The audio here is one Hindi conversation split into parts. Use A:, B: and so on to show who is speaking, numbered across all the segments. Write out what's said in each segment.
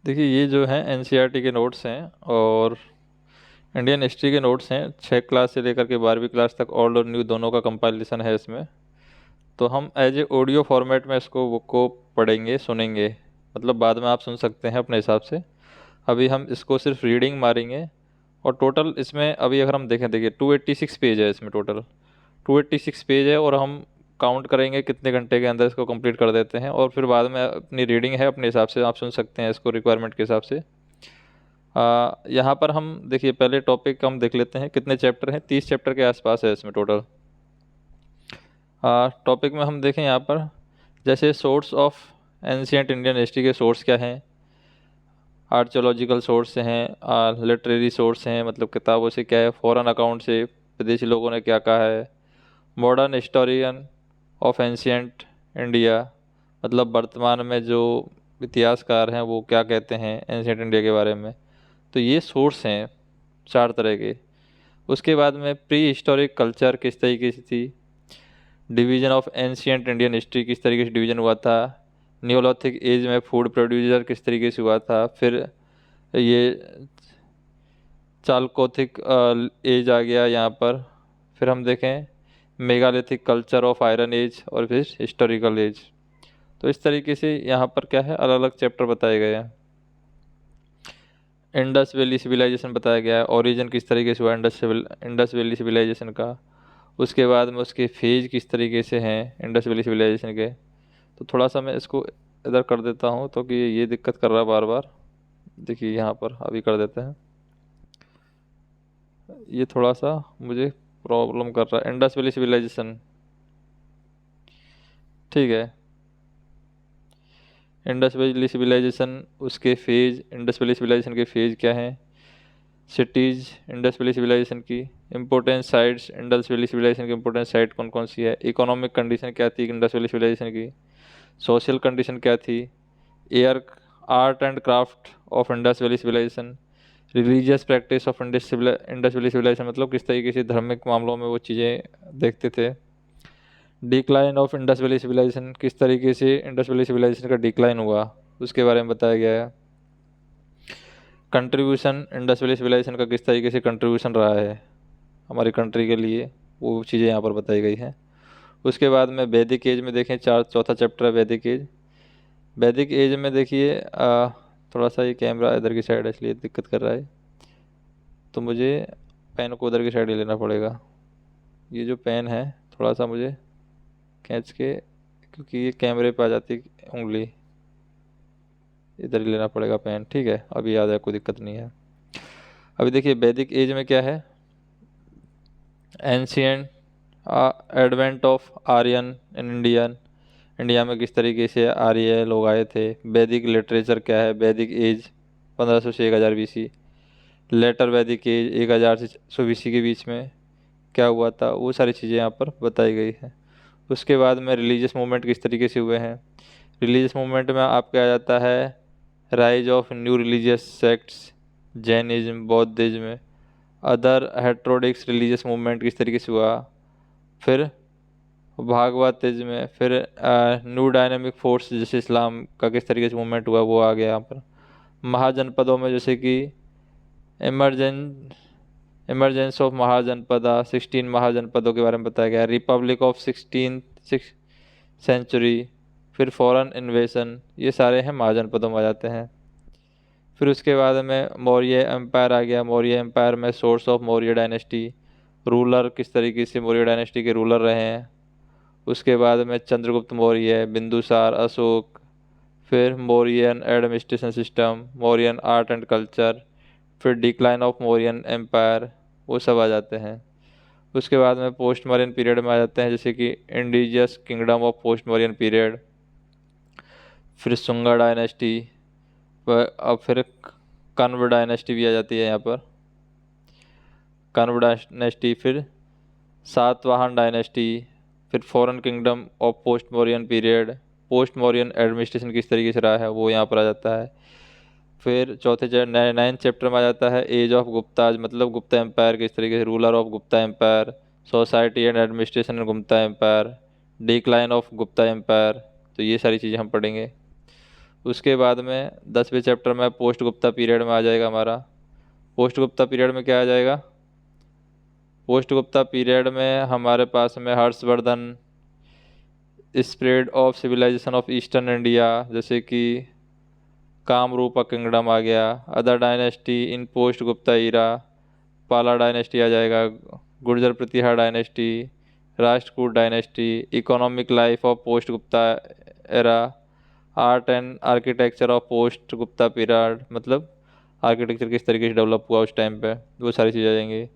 A: देखिए ये जो है एनसीईआरटी के नोट्स हैं और इंडियन हिस्ट्री के नोट्स हैं। 6 क्लास से लेकर के 12वीं क्लास तक ओल्ड और न्यू दोनों का कंपाइलेशन है इसमें। तो हम एज ए ऑडियो फॉर्मेट में इसको बुक को पढ़ेंगे सुनेंगे, मतलब बाद में आप सुन सकते हैं अपने हिसाब से। अभी हम इसको सिर्फ रीडिंग मारेंगे। और टोटल इसमें अभी अगर हम देखें, देखिए 286 पेज है इसमें टोटल। 286 पेज है और हम काउंट करेंगे कितने घंटे के अंदर इसको कंप्लीट कर देते हैं, और फिर बाद में अपनी रीडिंग है अपने हिसाब से आप सुन सकते हैं इसको रिक्वायरमेंट के हिसाब से। यहाँ पर हम देखिए पहले टॉपिक हम देख लेते हैं कितने चैप्टर हैं। 30 चैप्टर के आसपास है इसमें टोटल। टॉपिक में हम देखें यहाँ पर, जैसे source of ancient Indian history के सोर्स क्या हैं। आर्चोलॉजिकल सोर्स हैं, लिटरेरी सोर्स हैं, मतलब किताबों से क्या है, फॉरेन अकाउंट से विदेशी लोगों ने क्या कहा है। Modern historian of ancient India, मतलब वर्तमान में जो इतिहासकार हैं वो क्या कहते हैं एंशियंट इंडिया के बारे में। तो ये सोर्स हैं 4 तरह के। उसके बाद में प्री हिस्टोरिक कल्चर किस तरीके से थी। Division of ancient Indian history किस तरीके से डिवीजन हुआ था। नियोलिथिक एज में फूड प्रोड्यूसर किस तरीके से हुआ था। फिर ये चालकोथिक एज आ गया यहाँ पर। फिर हम देखें megalithic culture of iron age और फिर हिस्टोरिकल एज। तो इस तरीके से यहाँ पर क्या है, अलग अलग चैप्टर बताए गए हैं। इंडस वैली सिविलाइजेशन बताया गया है, ओरिजिन किस तरीके से हुआ इंडस वैली सिविलाइजेशन का। उसके बाद में उसके फेज किस तरीके से हैं इंडस वैली सिविलाइजेशन के। तो थोड़ा सा मैं इसको इधर कर देता हूँ तो कि ये दिक्कत कर रहा है बार बार। देखिए यहाँ पर अभी कर देते हैं। ये थोड़ा सा मुझे प्रॉब्लम कर रहा है। इंडस वैली सिविलाइजेशन, ठीक है। इंडस वैली सिविलाइजेशन, उसके फेज, इंडस वैली सिविलाइजेशन के फेज क्या हैं। सिटीज़ इंडस वैली सिविलाइजेशन की। Important sites Indus valley civilization की। इम्पोर्टेंट साइट कौन कौन सी है। इकोनॉमिक कंडीशन क्या थी इंडस वैली सिविलाइजेशन की। सोशल कंडीशन क्या थी। Air art and craft of Indus valley civilization. Religious practice of Indus valley civilization, मतलब किस तरीके से धार्मिक मामलों में वो चीज़ें देखते थे। Decline of Indus valley civilization, किस तरीके से इंडस वैली सिविलाइजेशन का डिक्लाइन हुआ उसके बारे में बताया गया है। कंट्रीब्यूशन इंडस वैली सिविलाइजेशन का किस तरीके से कंट्रीब्यूशन रहा है हमारी कंट्री के लिए, वो चीज़ें यहाँ पर बताई गई हैं। उसके बाद में वैदिक एज में देखें, चौथा चैप्टर है वैदिक एज। वैदिक एज में देखिए थोड़ा सा ये कैमरा इधर की साइड है इसलिए दिक्कत कर रहा है, तो मुझे पेन को उधर की साइड ही लेना पड़ेगा। ये जो पेन है थोड़ा सा मुझे खींच के, क्योंकि ये कैमरे पे आ जाती है उंगली, इधर ही लेना पड़ेगा पेन। ठीक है, अभी याद है, कोई दिक्कत नहीं है। अभी देखिए वैदिक एज में क्या है। Ancient advent of Aryan in Indian, India में किस तरीके से आर्य लोग आए थे। वैदिक लिटरेचर क्या है। वैदिक एज 1500 से 1000 BC। लेटर वैदिक एज 1000 से 100 BC के बीच में क्या हुआ था, वो सारी चीज़ें यहाँ पर बताई गई हैं। उसके बाद में रिलीजियस मूवमेंट किस तरीके से हुए हैं। रिलीजियस मूवमेंट में आपके आ जाता है rise of new religious sects, Jainism, Buddhism, other heterodox religious movement किस तरीके से हुआ। फिर भागवतिज्म में, फिर न्यू डायनेमिक फोर्स जैसे इस्लाम का किस तरीके से मूवमेंट हुआ वो आ गया यहाँ पर। महाजनपदों में जैसे कि इमरजेंस इमरजेंस ऑफ महाजनपदा, 16 महाजनपदों के बारे में बताया गया। रिपब्लिक ऑफ 16th सेंचुरी, फिर फॉरेन इन्वेशन, ये सारे हैं महाजनपदों में आ जाते हैं। फिर उसके बाद में मौर्य एम्पायर आ गया। मौर्य एम्पायर में source of Maurya dynasty, ruler किस तरीके से मौर्य डायनेस्टी के रूलर रहे हैं। उसके बाद में चंद्रगुप्त मौर्य, बिंदुसार, अशोक, फिर Mauryan administration system, Mauryan art and culture, फिर डिक्लाइन ऑफ मौर्यन एम्पायर, वो सब आ जाते हैं। उसके बाद में पोस्ट मौर्यन पीरियड में आ जाते हैं, जैसे कि indigenous kingdom of post Mauryan period, फिर सुंगा डायनेस्टी, अब फिर कन्व डायनेस्टी भी आ जाती है यहाँ पर। कन्व डायनेस्टी, फिर सातवाहन डायनेस्टी, फिर foreign kingdom of post Mauryan period, post Mauryan administration किस तरीके से रहा है वो यहाँ पर आ जाता है। फिर चौथे 9th चैप्टर में आ जाता है एज ऑफ गुप्ताज, मतलब गुप्ता एम्पायर किस तरीके से, ruler of Gupta empire, society and administration in Gupta empire, decline of Gupta empire. तो ये सारी चीज़ें हम पढ़ेंगे। उसके बाद में 10वें चैप्टर में पोस्ट गुप्ता पीरियड में आ जाएगा हमारा। पोस्ट गुप्ता पीरियड में क्या आ जाएगा? पोस्ट गुप्ता पीरियड में हमारे पास में Harshvardhan, spread of civilization of eastern India, जैसे कि कामरूपा किंगडम आ गया। Other dynasty in post Gupta era, Pala dynasty आ जाएगा, Gurjara Pratihara dynasty, Rashtrakuta dynasty. Economic life of post Gupta era, art and architecture of post Gupta period, मतलब आर्किटेक्चर किस तरीके से डेवलप हुआ उस टाइम पे, वो सारी चीज़ें आ जाएंगी।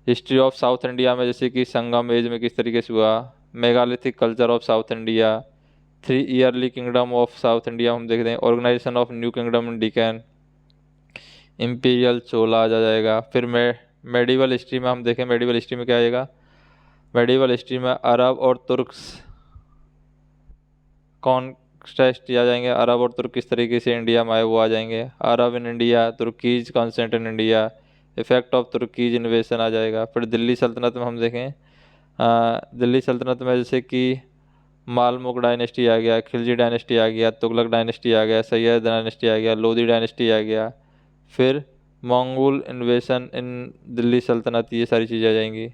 A: हिस्ट्री ऑफ साउथ इंडिया में जैसे कि संगम एज में किस तरीके से हुआ, megalithic culture of south India, 3 early kingdom of south India हम देखते हैं, organization of new kingdom in Deccan, imperial Chola आ जाएगा। फिर मेडिवल हिस्ट्री में हम देखें, मेडिवल हिस्ट्री में क्या आएगा? मेडिवल हिस्ट्री में अरब और तुर्क्स कॉन्क्वेस्ट आ जाएंगे, अरब और तुर्क किस तरीके से इंडिया में आए वो आ जाएंगे। Arab in India, Turkish consent in India, effect of Turkish invasion आ जाएगा। फिर दिल्ली सल्तनत में हम देखें, दिल्ली सल्तनत में जैसे कि मालमुक डायनेस्टी आ गया, खिलजी डायनेस्टी आ गया, तुगलक डायनेस्टी आ गया, सैयद डायनेस्टी आ गया, लोधी डायनेस्टी आ गया। फिर मंगोल इन्वेशन इन दिल्ली सल्तनत, ये सारी चीज़ें आ जाएंगी।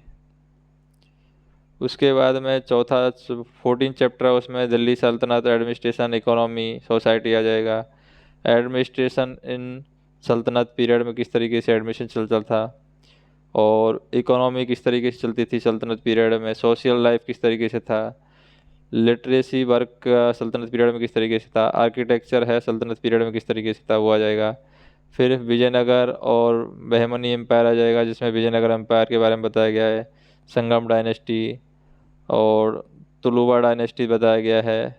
A: उसके बाद में चौथा 14 चैप्टर है, उसमें दिल्ली सल्तनत, एडमिनिस्ट्रेशन, इकोनॉमी, सोसाइटी आ जाएगा। एडमिनिस्ट्रेशन इन सल्तनत पीरियड में किस तरीके से एडमिशन चलता था, और इकोनॉमी किस तरीके से चलती थी सल्तनत पीरियड में, सोशल लाइफ किस तरीके से था, लिटरेसी वर्क सल्तनत पीरियड में किस तरीके से था, आर्किटेक्चर है सल्तनत पीरियड में किस तरीके से था, वो आ जाएगा। फिर विजयनगर और बहमनी एम्पायर आ जाएगा, जिसमें विजयनगर एम्पायर के बारे में बताया गया है, संगम डायनेस्टी और तुलुवा डायनेस्टी बताया गया है,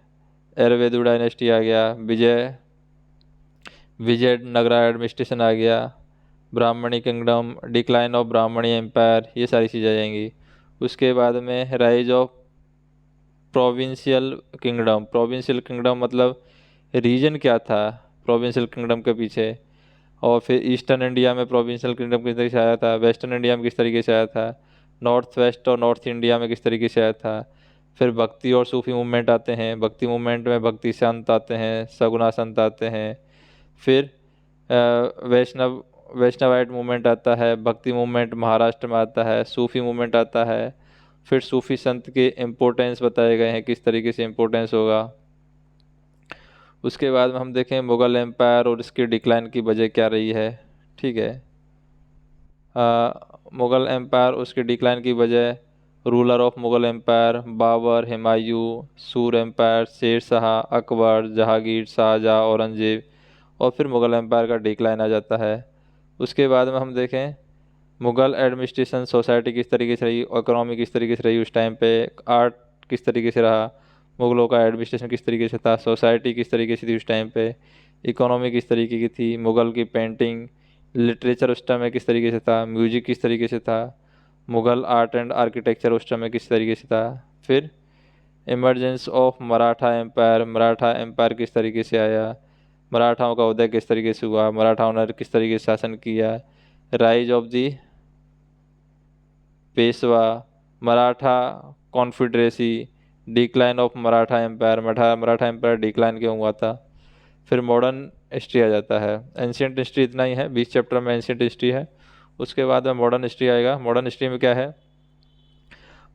A: एरवेदु डायनेस्टी आ गया, विजयनगरा एडमिनिस्ट्रेशन आ गया, Brahmani kingdom, decline of Brahmani empire, ये सारी चीज़ें आ जाएंगी। उसके बाद में rise of provincial kingdom. Provincial kingdom मतलब रीजन क्या था प्रोविंशियल किंगडम के पीछे, और फिर ईस्टर्न इंडिया में प्रोविंशियल किंगडम किस तरीके से आया था, वेस्टर्न इंडिया में किस तरीके से आया था, नॉर्थ वेस्ट और नॉर्थ इंडिया में किस तरीके से आया था। फिर भक्ति और सूफी मूवमेंट आते हैं, भक्ति मूवमेंट में भक्ति संत आते हैं, सगुना संत आते हैं। फिर वैष्णवाइट मूवमेंट आता है, भक्ति मूवमेंट महाराष्ट्र में आता है, सूफी मूवमेंट आता है। फिर सूफी संत के इम्पोर्टेंस बताए गए हैं, किस तरीके से इम्पोर्टेंस होगा। उसके बाद में हम देखें मुग़ल एम्पायर और इसके डिक्लाइन की वजह क्या रही है। ठीक है, मुग़ल एम्पायर उसके डिक्लाइन की वजह, ruler of Mughal empire Babur, Humayun, Sur empire, Sher Shah, Akbar, Jahangir, Shahjahan, Aurangzeb, और फिर मुग़ल एम्पायर का डिक्लाइन आ जाता है। उसके बाद में हम देखें मुग़ल एडमिनिस्ट्रेशन सोसाइटी किस तरीके से रही, इकोनॉमी किस तरीके से रही उस टाइम पे, आर्ट किस तरीके से रहा, मुग़लों का एडमिनिस्ट्रेशन किस तरीके से था, सोसाइटी किस तरीके से थी उस टाइम पे, इकोनॉमी किस तरीके की थी, मुग़ल की पेंटिंग लिटरेचर उस टाइम में किस तरीके से था, म्यूजिक किस तरीके से था, मुग़ल आर्ट एंड आर्किटेक्चर उस टाइम में किस तरीके से था। फिर emergence of Maratha empire, Maratha empire किस तरीके से आया, मराठाओं का उदय किस तरीके से हुआ, मराठाओं ने किस तरीके से शासन किया, rise of the Peshwa, Maratha confederacy, decline of Maratha empire, Maratha empire decline क्यों हुआ था। फिर मॉडर्न हिस्ट्री आ जाता है। एंशियंट हिस्ट्री इतना ही है, 20 चैप्टर में एंशियंट हिस्ट्री है। उसके बाद में मॉडर्न हिस्ट्री आएगा। मॉडर्न हिस्ट्री में क्या है,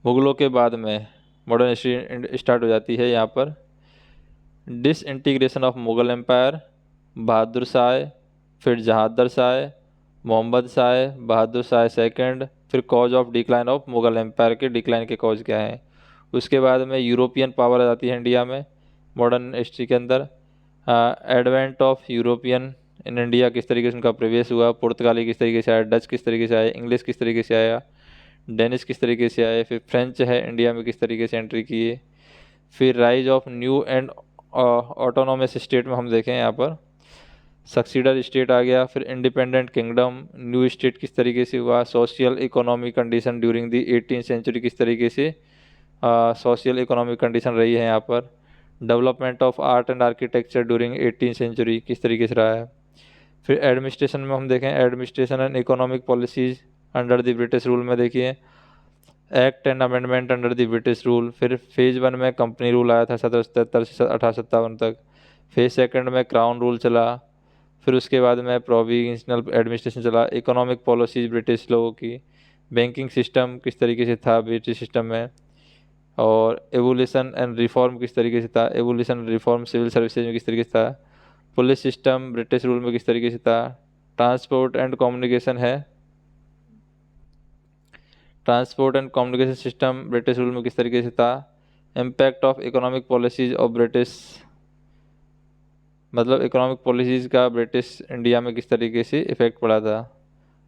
A: मुग़लों के बाद में मॉडर्न हिस्ट्री स्टार्ट हो जाती है। यहाँ पर disintegration of Mughal empire, Bahadur Shah, फिर जहांदर शाह, मोहम्मद शाह, बहादुर शाह सेकंड, फिर cause of decline of Mughal empire के डिक्लाइन के कॉज क्या हैं। उसके बाद में यूरोपियन पावर आ जाती है इंडिया में मॉडर्न हिस्ट्री के अंदर। Advent of European in India, किस तरीके से उनका प्रवेश हुआ, पुर्तगाली किस तरीके से आया, डच किस तरीके से आया, इंग्लिश किस तरीके से आया, डेनिश किस तरीके से आए, फिर फ्रेंच है इंडिया में किस तरीके से एंट्री किए। फिर rise of new and autonomous state में हम देखें यहाँ पर सक्सीडर स्टेट आ गया, फिर इंडिपेंडेंट किंगडम, न्यू स्टेट किस तरीके से हुआ, social economic condition during the 18th century किस तरीके से सोशल इकोनॉमिक कंडीशन रही है यहाँ पर। Development of art and architecture during 18th century किस तरीके से रहा है। फिर एडमिनिस्ट्रेशन में हम देखें administration and economic policies under the British rule में देखिए act and amendment under the British rule. फिर फेज़ 1 में कंपनी रूल आया था 1777 से 1857 तक। फेज सेकंड में क्राउन रूल चला। फिर उसके बाद में प्रोविंशियल एडमिनिस्ट्रेशन चला। इकोनॉमिक पॉलिसीज ब्रिटिश लोगों की। बैंकिंग सिस्टम किस तरीके से था ब्रिटिश सिस्टम में। और एवोल्यूशन एंड रिफॉर्म किस तरीके से था। एवोल्यूशन रिफॉर्म सिविल सर्विसेज में किस तरीके से था। पुलिस सिस्टम ब्रिटिश रूल में किस तरीके से था। ट्रांसपोर्ट एंड कम्युनिकेशन है। Transport and communication system British rule में किस तरीके से था। Impact of economic policies of British, मतलब इकोनॉमिक पॉलिसीज़ का ब्रिटिश इंडिया में किस तरीके से इफ़ेक्ट पड़ा था,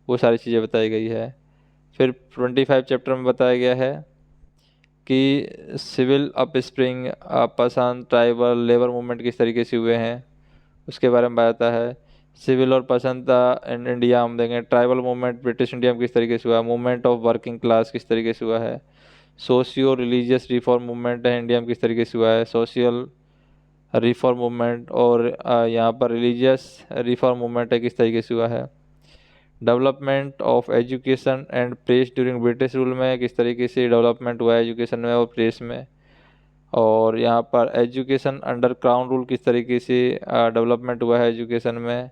A: वो सारी चीज़ें बताई गई है। फिर 25 चैप्टर में बताया गया है कि सिविल अपस्प्रिंग, पसंद, ट्राइबल, लेबर मूवमेंट किस तरीके से हुए हैं, उसके बारे में बताया है। सिविल और पसंद इन इंडिया हम देखें। ट्राइबल मूवमेंट ब्रिटिश इंडिया में किस तरीके से हुआ। मूवमेंट ऑफ वर्किंग क्लास किस तरीके से हुआ है। सोशियो रिलीजियस रिफॉर्म मूवमेंट है इंडिया में किस तरीके से हुआ है। सोशल रिफॉर्म मूवमेंट और यहाँ पर रिलीजियस रिफॉर्म मूवमेंट है किस तरीके से हुआ है। Development of education and press during British rule में किस तरीके से डेवलपमेंट हुआ है एजुकेशन में और प्रेस में। और यहाँ पर एजुकेशन अंडर क्राउन रूल किस तरीके से डेवलपमेंट हुआ है एजुकेशन में।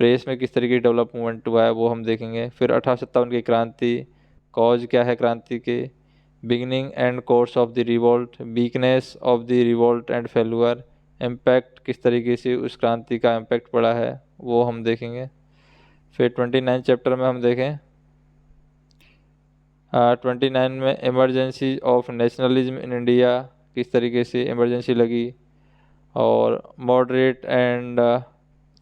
A: प्रेस में किस तरीके की डेवलपमेंट हुआ है वो हम देखेंगे। फिर 1857 की क्रांति, कॉज क्या है क्रांति के। Beginning and course of the revolt, weakness of the revolt and failure, impact किस तरीके से उस क्रांति का इम्पैक्ट पड़ा है वो हम देखेंगे। फिर 29 चैप्टर में हम देखें 29 में emergency of nationalism in India, किस तरीके से इमरजेंसी लगी। और moderate and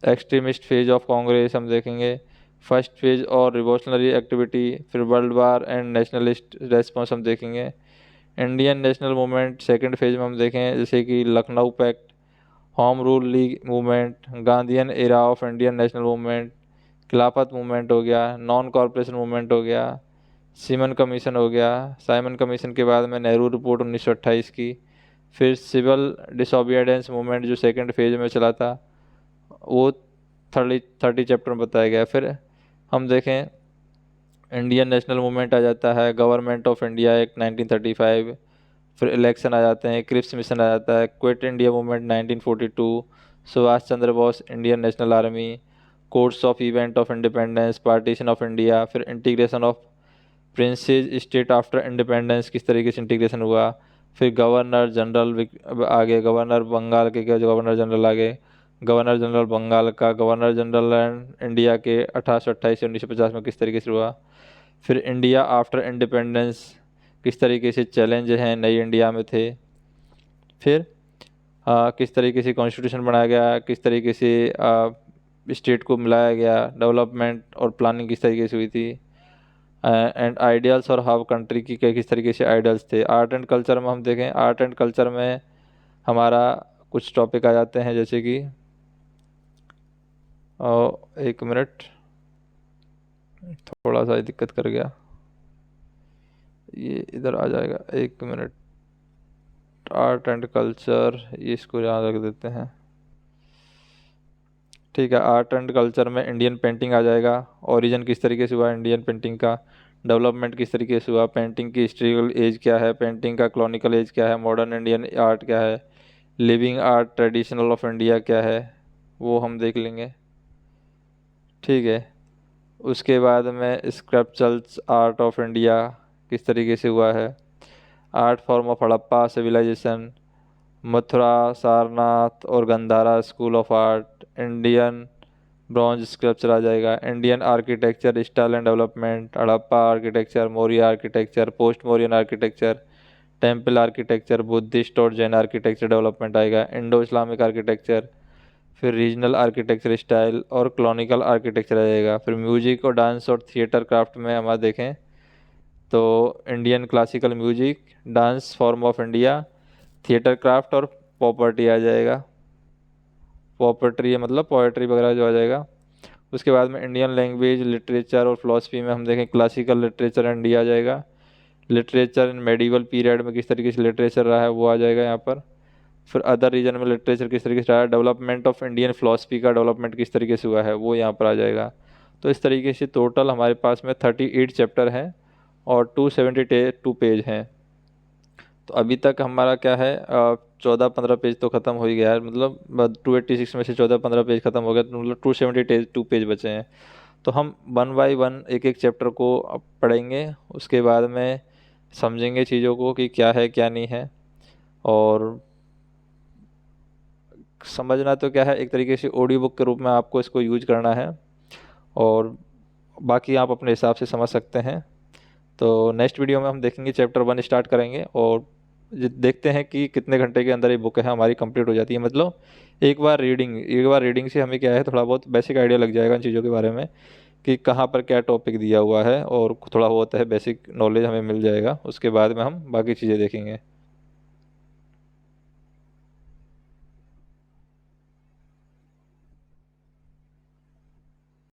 A: extremist phase of Congress हम देखेंगे। फर्स्ट फेज और रिवोल्यूशनरी एक्टिविटी। फिर world war and nationalist response हम देखेंगे। Indian national movement second phase में हम देखें, जैसे कि Lucknow pact, home rule league movement, Gandhian era of Indian national movement, Khilafat movement हो गया, नॉन कॉरपोरेशन मूवमेंट हो गया, सीमन कमीशन हो गया। साइमन कमीशन के बाद में नेहरू रिपोर्ट 1928 की। फिर सिविल डिसोबीडियंस मूवमेंट जो सेकंड फेज में चला था वो 30 चैप्टर में बताया गया है। फिर हम देखें इंडियन नेशनल मूवमेंट आ जाता है, गवर्नमेंट ऑफ इंडिया एक्ट 1935। फिर इलेक्शन आ जाते हैं, क्रिप्स मिशन आ जाता है, quit India movement 1942, Subhash Chandra Bose, Indian national army, course of event of independence, partition of India. फिर integration of princes state after independence, किस तरीके से इंटीग्रेशन हुआ। फिर गवर्नर जनरल आगे, गवर्नर बंगाल के जो गवर्नर जनरल आगे, गवर्नर जनरल बंगाल का, गवर्नर जनरल इंडिया के 1828 से 1950 में किस तरीके से हुआ। फिर इंडिया आफ्टर इंडिपेंडेंस, किस तरीके से चैलेंज हैं नई इंडिया में थे। फिर किस तरीके से कॉन्स्टिट्यूशन बनाया गया, किस तरीके से स्टेट को मिलाया गया, डेवलपमेंट और प्लानिंग किस तरीके से हुई थी। एंड आइडियल्स और हाउ कंट्री की किस तरीके से आइडियल्स थे। आर्ट एंड कल्चर में हम देखें, आर्ट एंड कल्चर में हमारा कुछ टॉपिक आ जाते हैं, जैसे कि एक मिनट, थोड़ा सा दिक्कत कर गया, ये इधर आ जाएगा, एक मिनट। आर्ट एंड कल्चर, ये इसको याद रख देते हैं, ठीक है। आर्ट एंड कल्चर में इंडियन पेंटिंग आ जाएगा। ओरिजिन किस तरीके से हुआ इंडियन पेंटिंग का, डेवलपमेंट किस तरीके से हुआ, पेंटिंग की हिस्ट्रिकल एज क्या है, पेंटिंग का क्लॉनिकल एज क्या है, मॉडर्न इंडियन आर्ट क्या है, living art traditional of India क्या है, वो हम देख लेंगे, ठीक है। उसके बाद में स्क्रप्चर्स आर्ट ऑफ इंडिया किस तरीके से हुआ है, art form of Harappa civilization, Mathura, Sarnath और Gandhara school of art, Indian bronze sculpture आ जाएगा। Indian architecture style and development, Harappa architecture, Maurya architecture, post Mauryan architecture, temple architecture, Buddhist और जैन आर्किटेक्चर डेवलपमेंट आएगा। इंडो इस्लामिक आर्किटेक्चर, फिर रीजनल आर्किटेक्चर स्टाइल और क्लॉनिकल आर्किटेक्चर आ जाएगा। फिर म्यूजिक और डांस और थिएटर क्राफ्ट में हम देखें तो Indian classical music, dance form of India, theatre craft और पॉपर्टी आ जाएगा। पॉपर्ट्री मतलब पोएट्री वगैरह जो आ जाएगा। उसके बाद में इंडियन लैंग्वेज, लिटरेचर और फिलोसफी में हम देखें क्लासिकल लिटरेचर इंडिया आ जाएगा। लिटरेचर इन मेडिवल पीरियड में किस तरीके से लिटरेचर रहा है वो आ जाएगा यहाँ पर। फिर अदर रीजन में लिटरेचर किस तरीके से रहा है, डेवलपमेंट ऑफ इंडियन फिलोसफी का डेवलपमेंट किस तरीके से हुआ है वो यहाँ पर आ जाएगा। तो इस तरीके से टोटल हमारे पास में 38 चैप्टर हैं और 272 पेज हैं। तो अभी तक हमारा क्या है, 14-15 पेज तो ख़त्म हो ही गया है, मतलब 286 में से 14-15 पेज ख़त्म हो गया, तो मतलब 272 पेज बचे हैं। तो हम 1 बाय 1 एक एक चैप्टर को अब पढ़ेंगे, उसके बाद में समझेंगे चीज़ों को कि क्या है क्या नहीं है। और समझना तो क्या है, एक तरीके से ऑडियो बुक के रूप में आपको इसको यूज करना है, और बाकी आप अपने हिसाब से समझ सकते हैं। तो नेक्स्ट वीडियो में हम देखेंगे, चैप्टर 1 स्टार्ट करेंगे और देखते हैं कि कितने घंटे के अंदर ये बुक है हमारी कंप्लीट हो जाती है। मतलब एक बार रीडिंग से हमें क्या है, थोड़ा बहुत बेसिक आइडिया लग जाएगा इन चीज़ों के बारे में कि कहाँ पर क्या टॉपिक दिया हुआ है, और थोड़ा बहुत है बेसिक नॉलेज हमें मिल जाएगा। उसके बाद में हम बाकी चीज़ें देखेंगे।